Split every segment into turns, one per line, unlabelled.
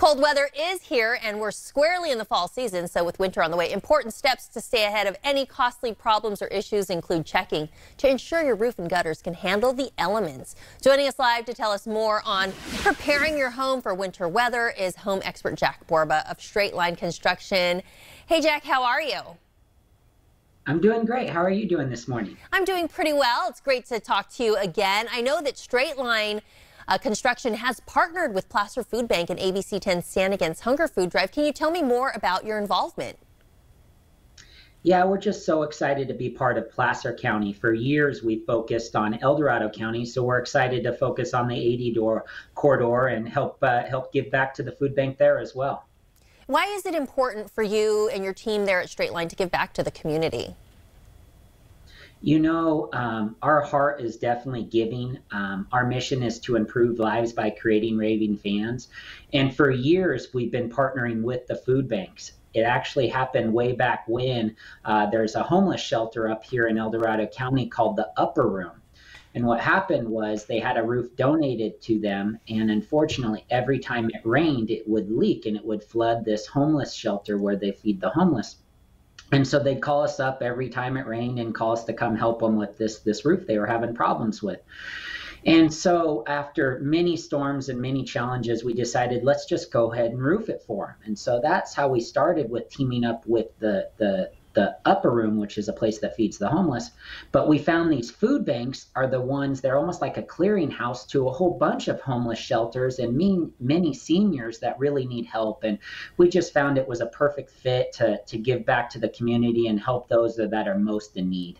Cold weather is here and we're squarely in the fall season, so with winter on the way, important steps to stay ahead of any costly problems or issues include checking to ensure your roof and gutters can handle the elements. Joining us live to tell us more on preparing your home for winter weather is home expert Jack Borba of Straight Line Construction. Hey Jack, how are you?
I'm doing great. How are you doing this morning?
I'm doing pretty well. It's great to talk to you again. I know that Straight Line Construction has partnered with Placer Food Bank and ABC 10 Stand Against Hunger food drive. Can you tell me more about your involvement?
Yeah, we're just so excited to be part of Placer County. For years, we focused on El Dorado County, so we're excited to focus on the 80-door corridor and help give back to the food bank there as well.
Why is it important for you and your team there at Straight Line to give back to the community?
You know, our heart is definitely giving. Our mission is to improve lives by creating raving fans. And for years, we've been partnering with the food banks. It actually happened way back when there's a homeless shelter up here in El Dorado County called the Upper Room. And what happened was they had a roof donated to them. And unfortunately, every time it rained, it would leak and it would flood this homeless shelter where they feed the homeless. And so they'd call us up every time it rained and call us to come help them with this roof they were having problems with. And so after many storms and many challenges, we decided, let's just go ahead and roof it for them. And so that's how we started with teaming up with the Upper Room, which is a place that feeds the homeless. But we found these food banks are the ones, they're almost like a clearinghouse to a whole bunch of homeless shelters and many seniors that really need help. And we just found it was a perfect fit to give back to the community and help those that are most in need.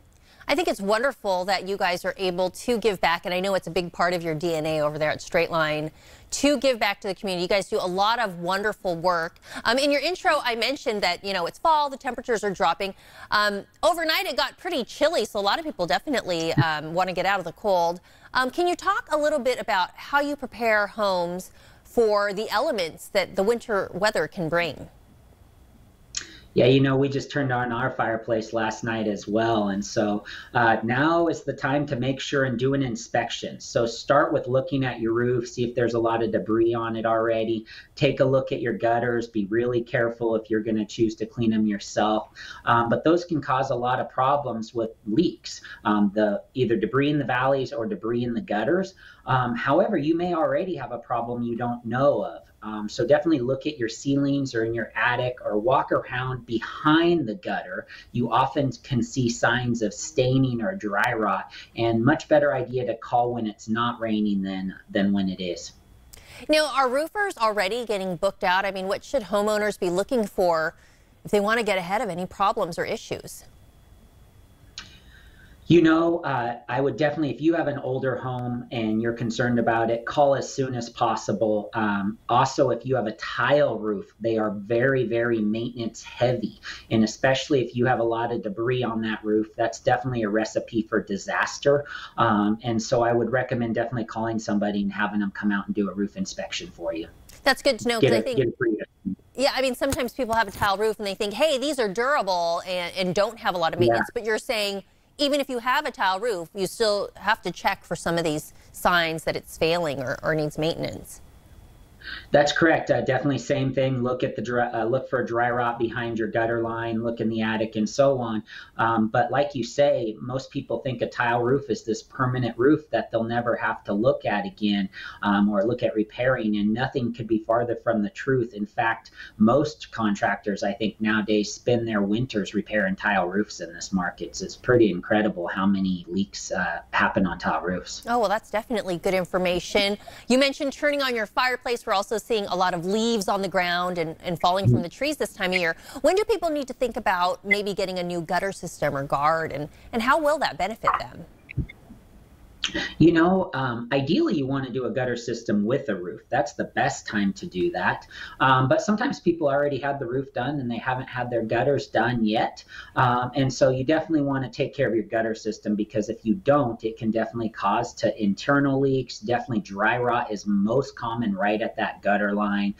I think it's wonderful that you guys are able to give back, and I know it's a big part of your DNA over there at Straight Line, to give back to the community. You guys do a lot of wonderful work. In your intro, I mentioned that, you know, it's fall, the temperatures are dropping. Overnight, it got pretty chilly, so a lot of people definitely want to get out of the cold. Can you talk a little bit about how you prepare homes for the elements that the winter weather can bring?
Yeah, you know, we just turned on our fireplace last night as well. And so now is the time to make sure and do an inspection. So start with looking at your roof, see if there's a lot of debris on it already. Take a look at your gutters. Be really careful if you're going to choose to clean them yourself. But those can cause a lot of problems with leaks, either debris in the valleys or debris in the gutters. However, you may already have a problem you don't know of. So definitely look at your ceilings or in your attic or walk around behind the gutter. You often can see signs of staining or dry rot, and much better idea to call when it's not raining than when it is.
Now, are roofers already getting booked out? I mean, what should homeowners be looking for if they want to get ahead of any problems or issues?
You know, I would definitely, if you have an older home and you're concerned about it, call as soon as possible. Also, if you have a tile roof, they are very, very maintenance heavy. And especially if you have a lot of debris on that roof, that's definitely a recipe for disaster. And so I would recommend definitely calling somebody and having them come out and do a roof inspection for you.
That's good to know, because I think, yeah, I mean, sometimes people have a tile roof and they think, hey, these are durable and don't have a lot of maintenance. Yeah. But you're saying, even if you have a tile roof, you still have to check for some of these signs that it's failing or needs maintenance.
That's correct. Definitely same thing. Look at the look for dry rot behind your gutter line, look in the attic and so on. But like you say, most people think a tile roof is this permanent roof that they'll never have to look at again or look at repairing, and nothing could be farther from the truth. In fact, most contractors, I think nowadays, spend their winters repairing tile roofs in this market. It's pretty incredible how many leaks happen on tile roofs.
Oh, well, that's definitely good information. You mentioned turning on your fireplace. We're also seeing a lot of leaves on the ground and falling from the trees this time of year. When do people need to think about maybe getting a new gutter system or guard, and how will that benefit them?
You know, ideally you want to do a gutter system with a roof. That's the best time to do that. But sometimes people already have the roof done and they haven't had their gutters done yet. And so you definitely want to take care of your gutter system, because if you don't, it can definitely cause to internal leaks. Definitely dry rot is most common right at that gutter line.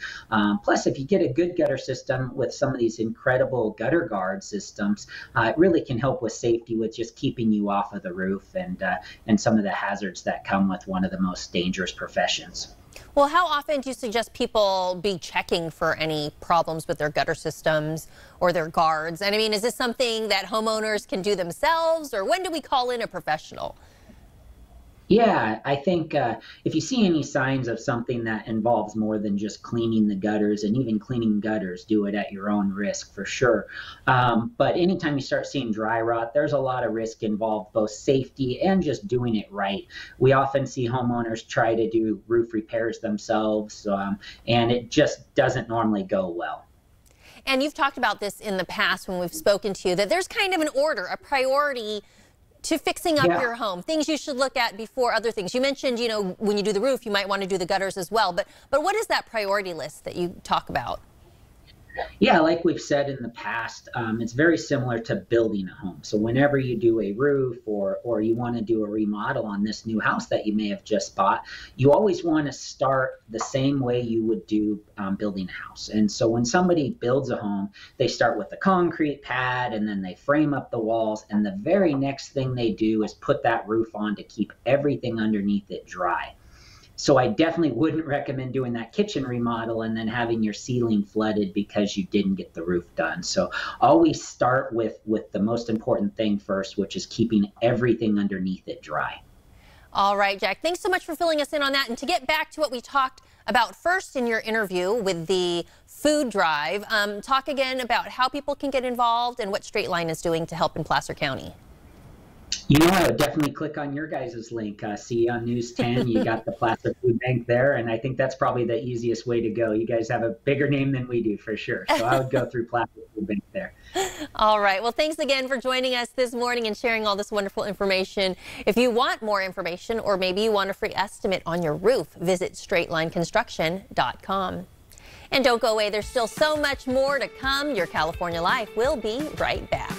Plus, if you get a good gutter system with some of these incredible gutter guard systems, it really can help with safety, with just keeping you off of the roof and some of the hazards that come with one of the most dangerous professions.
Well, how often do you suggest people be checking for any problems with their gutter systems or their guards? And I mean, is this something that homeowners can do themselves, or when do we call in a professional?
Yeah, I think if you see any signs of something that involves more than just cleaning the gutters, and even cleaning gutters, do it at your own risk for sure. But anytime you start seeing dry rot, there's a lot of risk involved, both safety and just doing it right. We often see homeowners try to do roof repairs themselves, and it just doesn't normally go well.
And you've talked about this in the past when we've spoken to you, that there's kind of an order, a priority to fixing up your home, things you should look at before other things. You mentioned, you know, when you do the roof, you might want to do the gutters as well. But what is that priority list that you talk about?
Yeah, like we've said in the past, it's very similar to building a home. So whenever you do a roof or you want to do a remodel on this new house that you may have just bought, you always want to start the same way you would do building a house. And so when somebody builds a home, they start with a concrete pad, and then they frame up the walls. And the very next thing they do is put that roof on to keep everything underneath it dry. So I definitely wouldn't recommend doing that kitchen remodel and then having your ceiling flooded because you didn't get the roof done. So always start with the most important thing first, which is keeping everything underneath it dry.
All right, Jack, thanks so much for filling us in on that. And to get back to what we talked about first in your interview with the food drive, talk again about how people can get involved and what Straight Line is doing to help in Placer County.
You know, I would definitely click on your guys' link. See on News 10, you got the Placer Food Bank there, and I think that's probably the easiest way to go. You guys have a bigger name than we do for sure, so I would go through Placer Food Bank there.
All right. Well, thanks again for joining us this morning and sharing all this wonderful information. If you want more information, or maybe you want a free estimate on your roof, visit straightlineconstruction.com. And don't go away. There's still so much more to come. Your California Life will be right back.